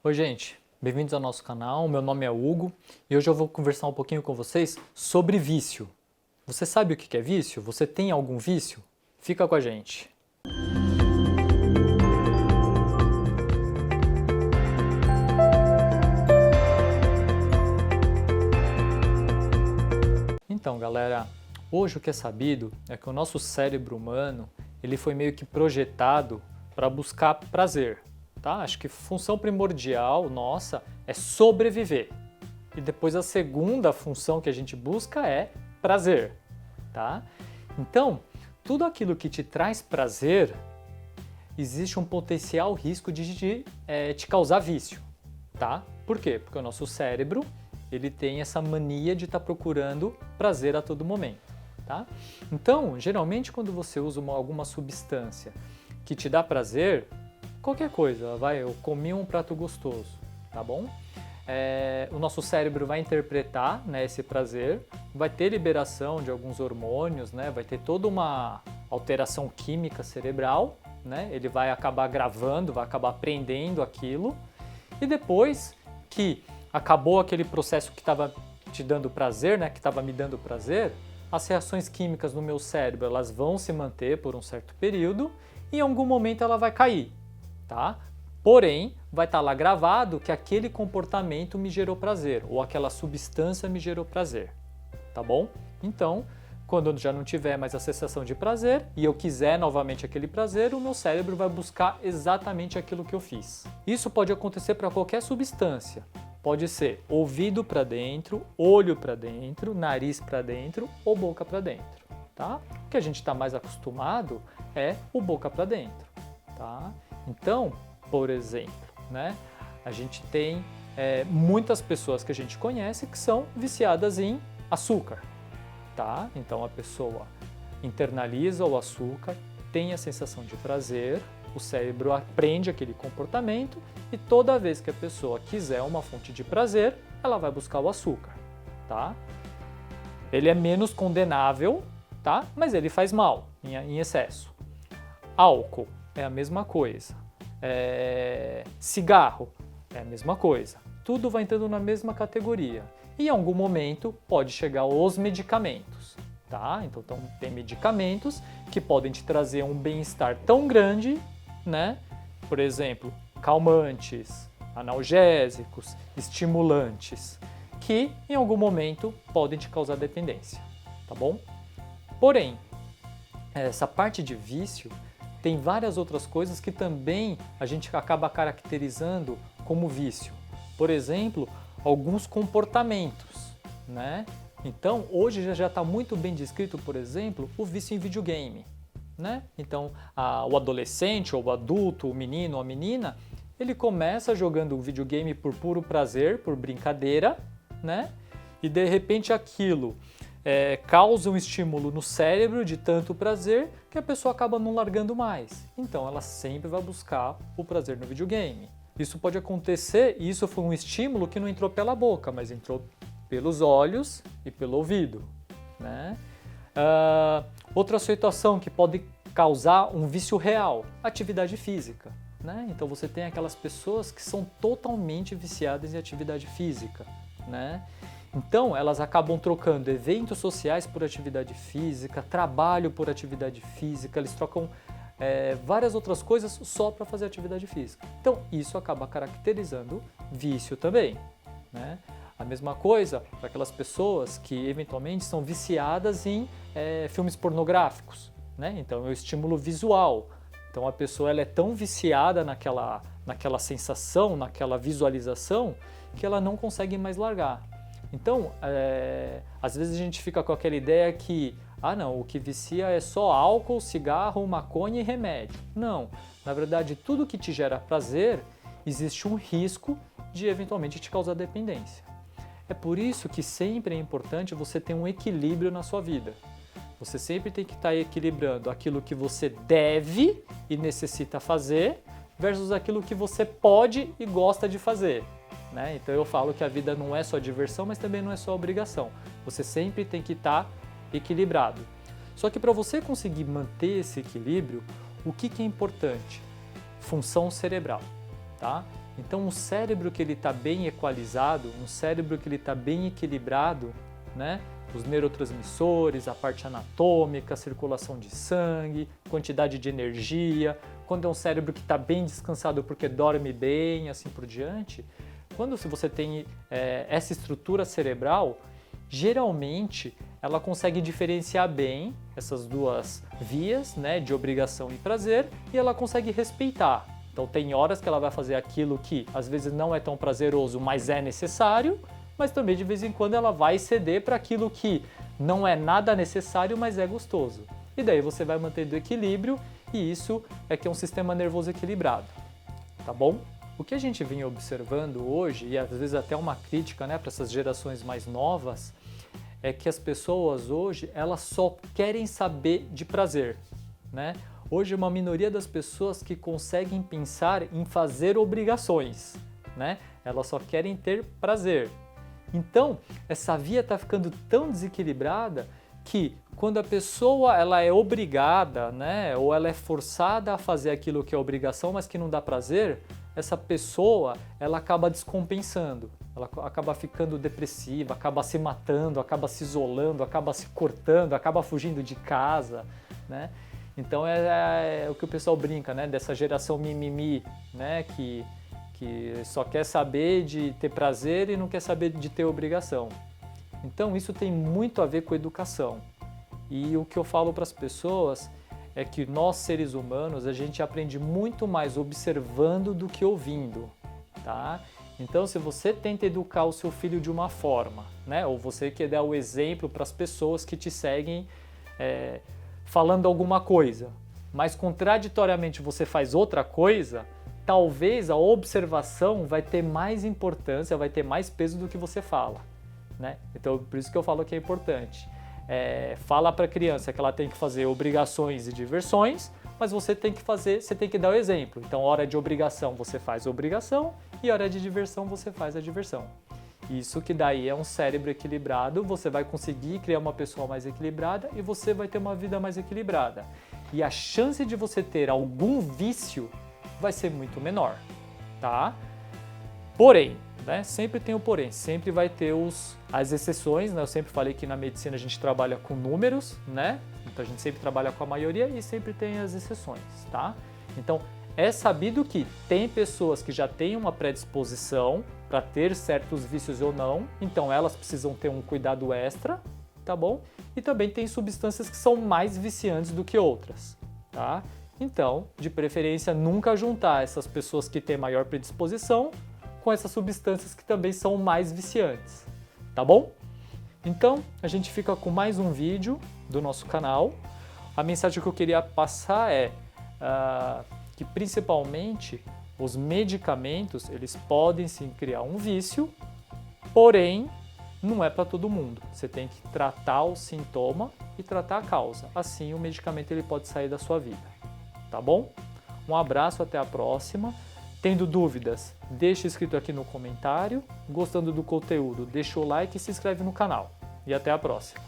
Oi gente, bem-vindos ao nosso canal, meu nome é Hugo e hoje eu vou conversar um pouquinho com vocês sobre vício. Você sabe o que é vício? Você tem algum vício? Fica com a gente. Então galera, hoje o que é sabido é que o nosso cérebro humano ele foi meio que projetado para buscar prazer. Tá? Acho que função primordial nossa é sobreviver. E depois a segunda função que a gente busca é prazer. Tá? Então, tudo aquilo que te traz prazer, existe um potencial risco de te causar vício. Tá? Por quê? Porque o nosso cérebro ele tem essa mania de estar procurando prazer a todo momento. Tá? Então, geralmente quando você usa alguma substância que te dá prazer, qualquer coisa, eu comi um prato gostoso, tá bom? O nosso cérebro vai interpretar, né, esse prazer, vai ter liberação de alguns hormônios, né, vai ter toda uma alteração química cerebral, né, ele vai acabar gravando, vai acabar aprendendo aquilo, e depois que acabou aquele processo que estava te dando prazer, né, que estava me dando prazer, as reações químicas no meu cérebro elas vão se manter por um certo período e em algum momento ela vai cair. Tá? Porém, vai estar lá gravado que aquele comportamento me gerou prazer, ou aquela substância me gerou prazer, tá bom? Então, quando eu já não tiver mais a sensação de prazer e eu quiser novamente aquele prazer, o meu cérebro vai buscar exatamente aquilo que eu fiz. Isso pode acontecer para qualquer substância. Pode ser ouvido para dentro, olho para dentro, nariz para dentro ou boca para dentro, tá? O que a gente está mais acostumado é o boca para dentro, tá? Então, por exemplo, né, a gente tem muitas pessoas que a gente conhece que são viciadas em açúcar. Tá? Então a pessoa internaliza o açúcar, tem a sensação de prazer, o cérebro aprende aquele comportamento e toda vez que a pessoa quiser uma fonte de prazer, ela vai buscar o açúcar. Tá? Ele é menos condenável, tá? Mas ele faz mal em excesso. Álcool é a mesma coisa. Cigarro é a mesma coisa. Tudo vai entrando na mesma categoria. E em algum momento pode chegar os medicamentos. Tá? Então tem medicamentos que podem te trazer um bem-estar tão grande, né? Por exemplo, calmantes, analgésicos, estimulantes, que em algum momento podem te causar dependência. Tá bom? Porém, essa parte de vício tem várias outras coisas que também a gente acaba caracterizando como vício. Por exemplo, alguns comportamentos, né? Então, hoje já está muito bem descrito, por exemplo, o vício em videogame, né? Então, o adolescente ou o adulto, o menino ou a menina, ele começa jogando um videogame por puro prazer, por brincadeira, né? E de repente aquilo causa um estímulo no cérebro de tanto prazer que a pessoa acaba não largando mais. Então ela sempre vai buscar o prazer no videogame. Isso pode acontecer, e isso foi um estímulo que não entrou pela boca, mas entrou pelos olhos e pelo ouvido. Né? Outra situação que pode causar um vício real, atividade física. Né? Então você tem aquelas pessoas que são totalmente viciadas em atividade física. Né? Então, elas acabam trocando eventos sociais por atividade física, trabalho por atividade física, eles trocam várias outras coisas só para fazer atividade física. Então, isso acaba caracterizando vício também. Né? A mesma coisa para aquelas pessoas que eventualmente são viciadas em filmes pornográficos. Né? Então, é o estímulo visual. Então, a pessoa ela é tão viciada naquela sensação, naquela visualização, que ela não consegue mais largar. Então, às vezes a gente fica com aquela ideia que, não, o que vicia é só álcool, cigarro, maconha e remédio. Não, na verdade, tudo que te gera prazer, existe um risco de eventualmente te causar dependência. É por isso que sempre é importante você ter um equilíbrio na sua vida. Você sempre tem que estar equilibrando aquilo que você deve e necessita fazer versus aquilo que você pode e gosta de fazer. Né? Então eu falo que a vida não é só diversão, mas também não é só obrigação. Você sempre tem que estar equilibrado. Só que para você conseguir manter esse equilíbrio, o que é importante? Função cerebral. Tá? Então um cérebro que ele está bem equalizado, um cérebro que ele está bem equilibrado, né? Os neurotransmissores, a parte anatômica, a circulação de sangue, quantidade de energia, quando é um cérebro que está bem descansado porque dorme bem, assim por diante, quando você tem essa estrutura cerebral, geralmente ela consegue diferenciar bem essas duas vias, né, de obrigação e prazer, e ela consegue respeitar. Então tem horas que ela vai fazer aquilo que às vezes não é tão prazeroso, mas é necessário, mas também de vez em quando ela vai ceder para aquilo que não é nada necessário, mas é gostoso. E daí você vai mantendo o equilíbrio, e isso é que é um sistema nervoso equilibrado, tá bom? O que a gente vem observando hoje, e às vezes até uma crítica, né, para essas gerações mais novas, é que as pessoas hoje elas só querem saber de prazer, né? Hoje uma minoria das pessoas que conseguem pensar em fazer obrigações, né? Elas só querem ter prazer. Então, essa via está ficando tão desequilibrada que quando a pessoa ela é obrigada, né, ou ela é forçada a fazer aquilo que é obrigação, mas que não dá prazer, essa pessoa ela acaba descompensando, ela acaba ficando depressiva, acaba se matando, acaba se isolando, acaba se cortando, acaba fugindo de casa, né? Então é o que o pessoal brinca, né, dessa geração mimimi, né, que só quer saber de ter prazer e não quer saber de ter obrigação. Então isso tem muito a ver com educação. E o que eu falo para as pessoas é que nós seres humanos, a gente aprende muito mais observando do que ouvindo, tá? Então se você tenta educar o seu filho de uma forma, né, ou você quer dar o exemplo para as pessoas que te seguem falando alguma coisa, mas contraditoriamente você faz outra coisa, talvez a observação vai ter mais importância, vai ter mais peso do que você fala, né? Então, por isso que eu falo que é importante. Fala para a criança que ela tem que fazer obrigações e diversões, mas você tem que dar o exemplo. Então, hora de obrigação você faz a obrigação e hora de diversão você faz a diversão. Isso que daí é um cérebro equilibrado, você vai conseguir criar uma pessoa mais equilibrada e você vai ter uma vida mais equilibrada. E a chance de você ter algum vício vai ser muito menor, tá? Porém, né, sempre tem o porém, sempre vai ter as exceções, né? Eu sempre falei que na medicina a gente trabalha com números, né? Então a gente sempre trabalha com a maioria e sempre tem as exceções, tá? Então é sabido que tem pessoas que já têm uma predisposição para ter certos vícios ou não, então elas precisam ter um cuidado extra, tá bom? E também tem substâncias que são mais viciantes do que outras, tá? Então, de preferência, nunca juntar essas pessoas que têm maior predisposição com essas substâncias que também são mais viciantes, tá bom? Então, a gente fica com mais um vídeo do nosso canal. A mensagem que eu queria passar é que, principalmente, os medicamentos, eles podem sim criar um vício, porém, não é para todo mundo. Você tem que tratar o sintoma e tratar a causa. Assim, o medicamento ele pode sair da sua vida. Tá bom? Um abraço, até a próxima. Tendo dúvidas, deixa escrito aqui no comentário. Gostando do conteúdo, deixa o like e se inscreve no canal. E até a próxima.